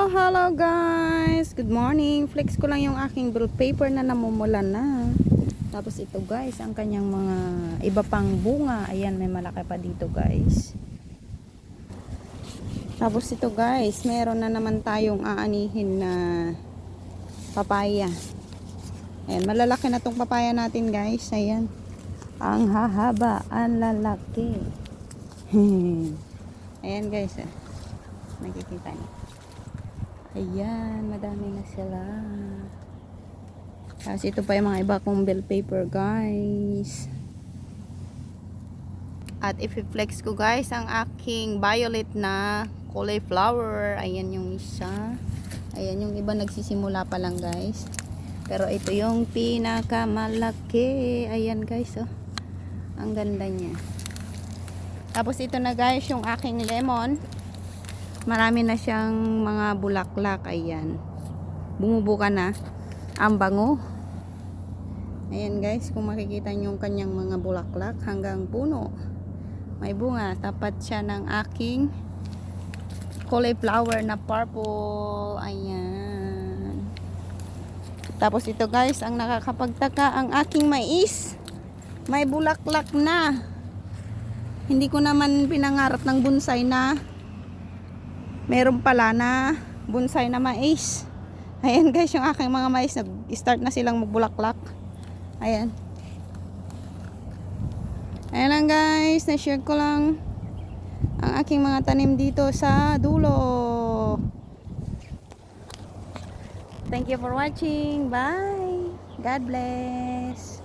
Hello guys! Good morning! Flex ko lang yung aking bill paper na namumulan na. Tapos ito guys, ang kanyang mga iba pang bunga. Ayan, may malaki pa dito guys. Tapos ito guys, meron na naman tayong aanihin na papaya. Ayan, malalaki na tong papaya natin guys. Ayan. Ang hahaba, ang lalaki. Ayan guys. Nakikita niyo. Ayan, madami na sila. Tapos ito pa yung mga iba kong bill paper guys. At i-flex ko guys ang aking violet na cauliflower. Ayan yung isa. Ayan yung iba nagsisimula pa lang guys. Pero ito yung pinakamalaki. Ayan guys oh. Ang ganda niya. Tapos ito na guys yung aking lemon. Marami na siyang mga bulaklak. Ayan. Bumubuka na. Ang bango. Ayan guys. Kung makikita nyo yung kanyang mga bulaklak hanggang puno. May bunga. Tapat siya ng aking cauliflower na purple. Ayan. Tapos ito guys. Ang nakakapagtaka ang aking mais. May bulaklak na. Hindi ko naman pinangarap ng bonsai na meron pala na bonsai na mais. Ayan guys, yung aking mga mais nag-start na silang magbulaklak. Ayan. Ayan lang guys, na-share ko lang ang aking mga tanim dito sa dulo. Thank you for watching. Bye. God bless.